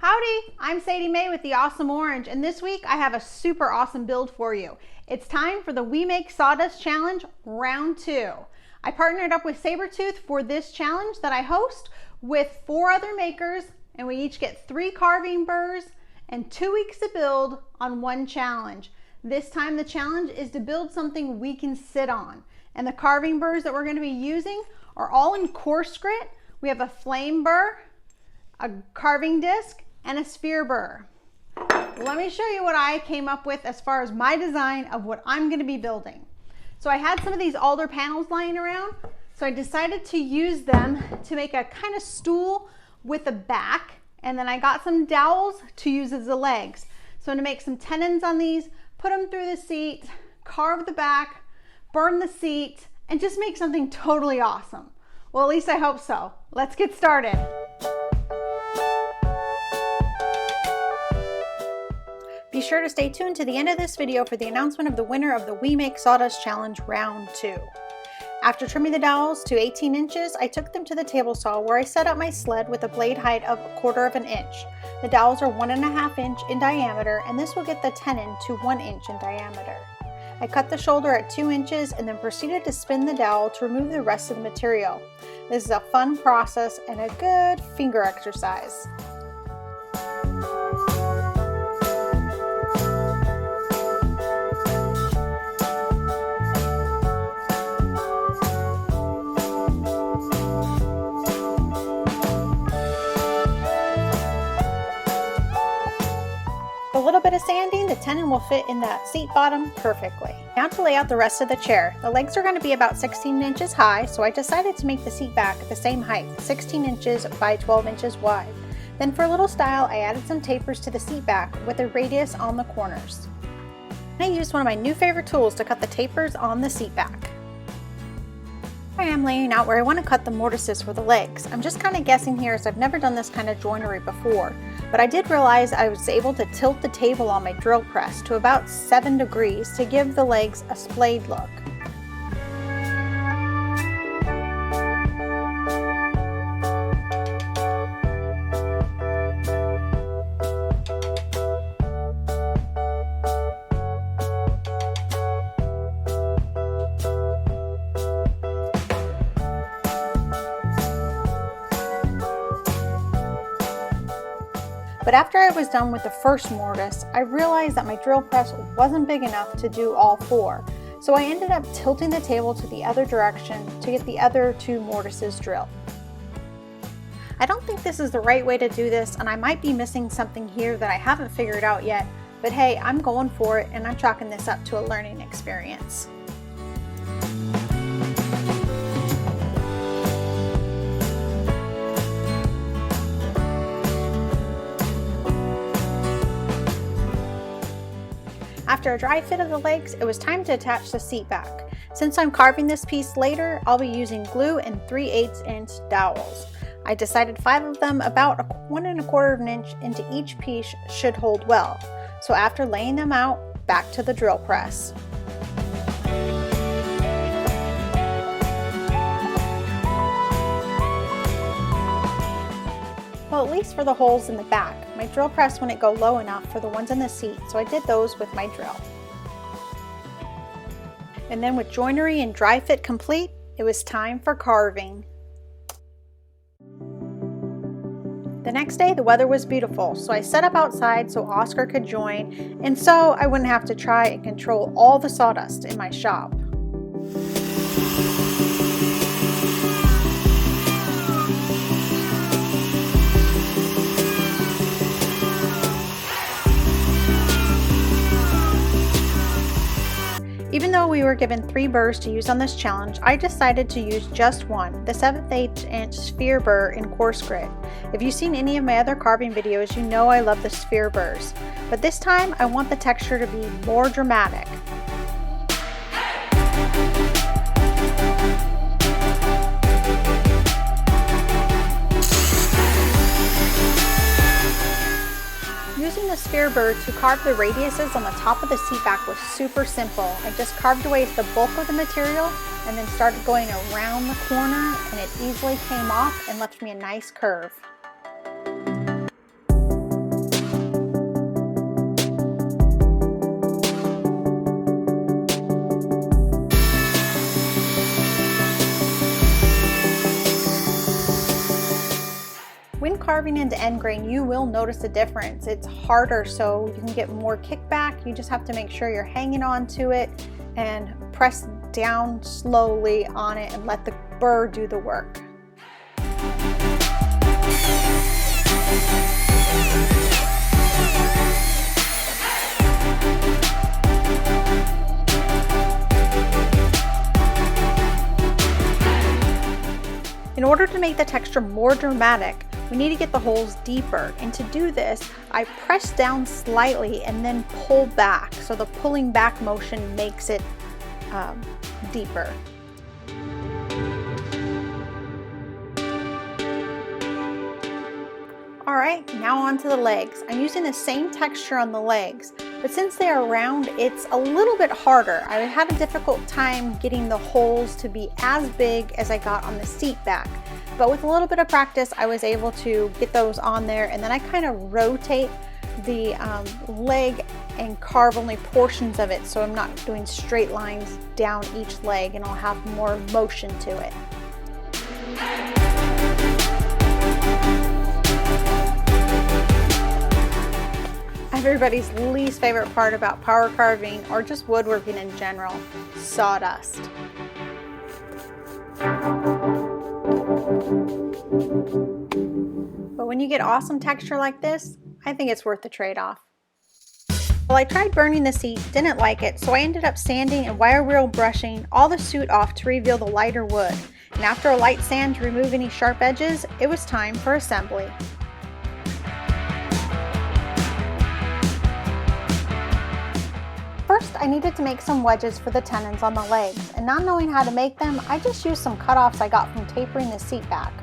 Howdy, I'm Sadie Mae with the Awesome Orange, and this week I have a super awesome build for you. It's time for the We Make Sawdust Challenge Round 2. I partnered up with Sabertooth for this challenge that I host with 4 other makers, and we each get 3 carving burrs and 2 weeks to build on one challenge. This time the challenge is to build something we can sit on, and the carving burrs that we're going to be using are all in coarse grit. We have a flame burr, a carving disc, and a sphere burr. Let me show you what I came up with as far as my design of what I'm going to be building. So I had some of these alder panels lying around, so I decided to use them to make a kind of stool with a back, and then I got some dowels to use as the legs. So I'm going to make some tenons on these, put them through the seat, carve the back, burn the seat, and just make something totally awesome. Well, at least I hope so. Let's get started. Be sure to stay tuned to the end of this video for the announcement of the winner of the We Make Sawdust Challenge Round 2. After trimming the dowels to 18 inches, I took them to the table saw where I set up my sled with a blade height of 1/4 inch. The dowels are 1.5 inch in diameter, and this will get the tenon to 1 inch in diameter. I cut the shoulder at 2 inches and then proceeded to spin the dowel to remove the rest of the material. This is a fun process and a good finger exercise. A little bit of sanding, the tenon will fit in that seat bottom perfectly. Now to lay out the rest of the chair. The legs are going to be about 16 inches high, so I decided to make the seat back the same height, 16 inches by 12 inches wide. Then for a little style, I added some tapers to the seat back with a radius on the corners. I used one of my new favorite tools to cut the tapers on the seat back. I am laying out where I want to cut the mortises for the legs. I'm just kind of guessing here as I've never done this kind of joinery before, but I did realize I was able to tilt the table on my drill press to about 7 degrees to give the legs a splayed look. But after I was done with the first mortise, I realized that my drill press wasn't big enough to do all 4. So I ended up tilting the table to the other direction to get the other 2 mortises drilled. I don't think this is the right way to do this, and I might be missing something here that I haven't figured out yet, but hey, I'm going for it and I'm chalking this up to a learning experience. After a dry fit of the legs, it was time to attach the seat back. Since I'm carving this piece later, I'll be using glue and 3/8 inch dowels. I decided 5 of them, about 1.25 inch into each piece, should hold well. So after laying them out, back to the drill press. Well, at least for the holes in the back. My drill press wouldn't go low enough for the ones in the seat, so I did those with my drill. And then with joinery and dry fit complete, it was time for carving. The next day, the weather was beautiful, so I set up outside so Oscar could join, and so I wouldn't have to try and control all the sawdust in my shop. Even though we were given 3 burrs to use on this challenge, I decided to use just one, the 7/8 inch sphere burr in coarse grit. If you've seen any of my other carving videos, you know I love the sphere burrs. But this time, I want the texture to be more dramatic. Using the sphere burr to carve the radiuses on the top of the seat back was super simple. I just carved away the bulk of the material and then started going around the corner, and it easily came off and left me a nice curve. carving into end grain, you will notice a difference. It's harder, so you can get more kickback. You just have to make sure you're hanging on to it and press down slowly on it and let the burr do the work. In order to make the texture more dramatic, we need to get the holes deeper, and to do this, I press down slightly and then pull back, so the pulling back motion makes it deeper. Alright, now on to the legs. I'm using the same texture on the legs, but since they are round, it's a little bit harder. I had a difficult time getting the holes to be as big as I got on the seat back. But with a little bit of practice, I was able to get those on there, and then I kind of rotate the leg and carve only portions of it, so I'm not doing straight lines down each leg, and I'll have more motion to it. Everybody's least favorite part about power carving, or just woodworking in general, sawdust. But when you get awesome texture like this, I think it's worth the trade-off. Well, I tried burning the seat, didn't like it, so I ended up sanding and wire wheel brushing all the soot off to reveal the lighter wood. And after a light sand to remove any sharp edges, it was time for assembly. First, I needed to make some wedges for the tenons on the legs, and not knowing how to make them, I just used some cutoffs I got from tapering the seat back.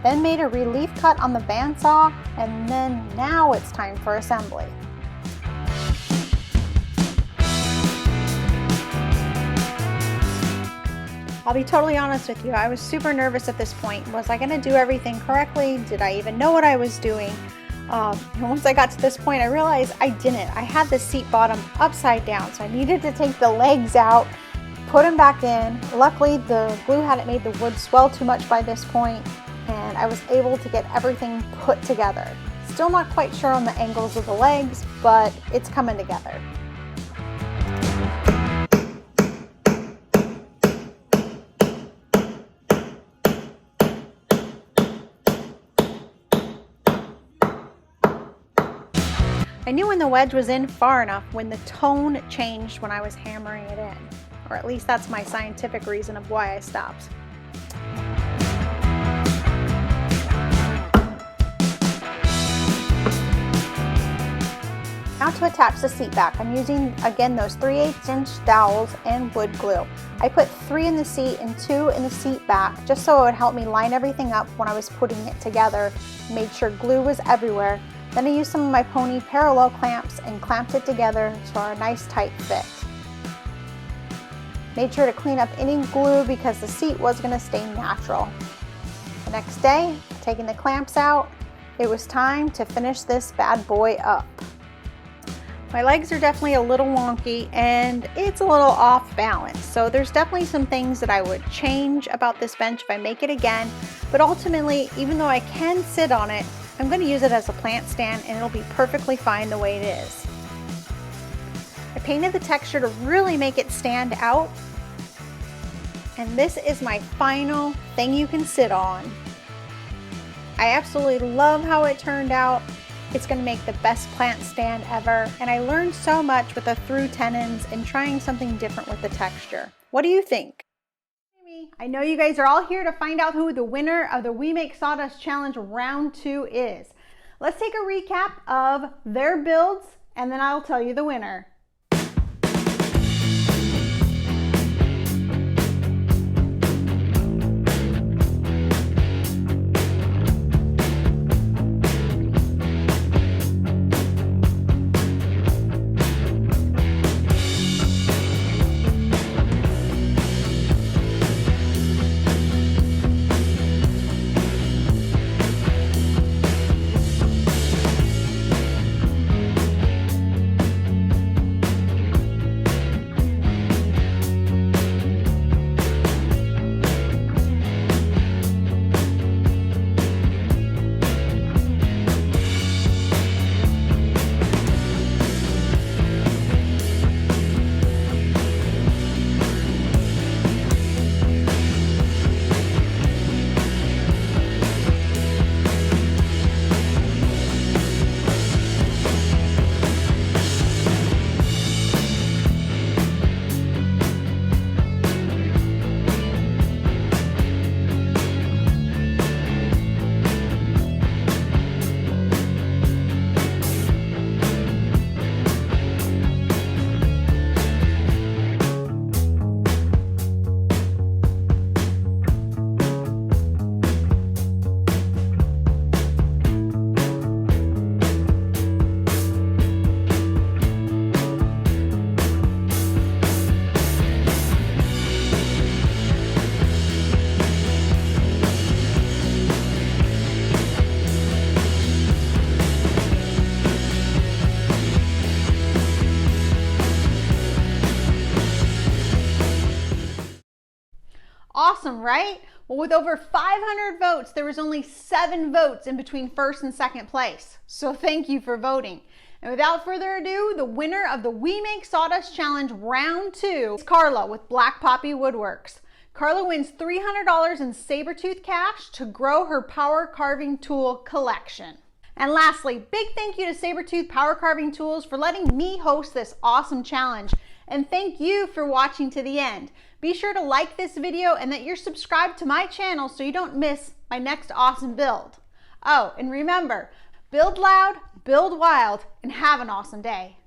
Then made a relief cut on the bandsaw, and then now it's time for assembly. I'll be totally honest with you, I was super nervous at this point. Was I going to do everything correctly? Did I even know what I was doing? And once I got to this point, I realized I didn't. I had the seat bottom upside down, so I needed to take the legs out, put them back in. Luckily, the glue hadn't made the wood swell too much by this point, and I was able to get everything put together. Still not quite sure on the angles of the legs, but it's coming together. I knew when the wedge was in far enough when the tone changed when I was hammering it in, or at least that's my scientific reason of why I stopped. Now to attach the seat back, I'm using again those 3/8 inch dowels and wood glue. I put 3 in the seat and 2 in the seat back just so it would help me line everything up when I was putting it together. Made sure glue was everywhere. Then I used some of my pony parallel clamps and clamped it together for a nice tight fit. Made sure to clean up any glue because the seat was going to stay natural. The next day, taking the clamps out, it was time to finish this bad boy up. My legs are definitely a little wonky and it's a little off balance, so there's definitely some things that I would change about this bench if I make it again, but ultimately, even though I can sit on it, I'm going to use it as a plant stand and it'll be perfectly fine the way it is. I painted the texture to really make it stand out, and this is my final thing you can sit on. I absolutely love how it turned out. It's going to make the best plant stand ever, and I learned so much with the through tenons and trying something different with the texture. What do you think? I know you guys are all here to find out who the winner of the We Make Sawdust Challenge Round 2 is. Let's take a recap of their builds and then I'll tell you the winner. right? Well, with over 500 votes, there was only 7 votes in between first and second place. So thank you for voting. And without further ado, the winner of the We Make Sawdust Challenge Round 2 is Carla with Black Poppy Woodworks. Carla wins $300 in Sabertooth cash to grow her power carving tool collection. And lastly, big thank you to Sabertooth Power Carving Tools for letting me host this awesome challenge. And thank you for watching to the end. Be sure to like this video and that you're subscribed to my channel so you don't miss my next awesome build. Oh, and remember, build loud, build wild, and have an awesome day.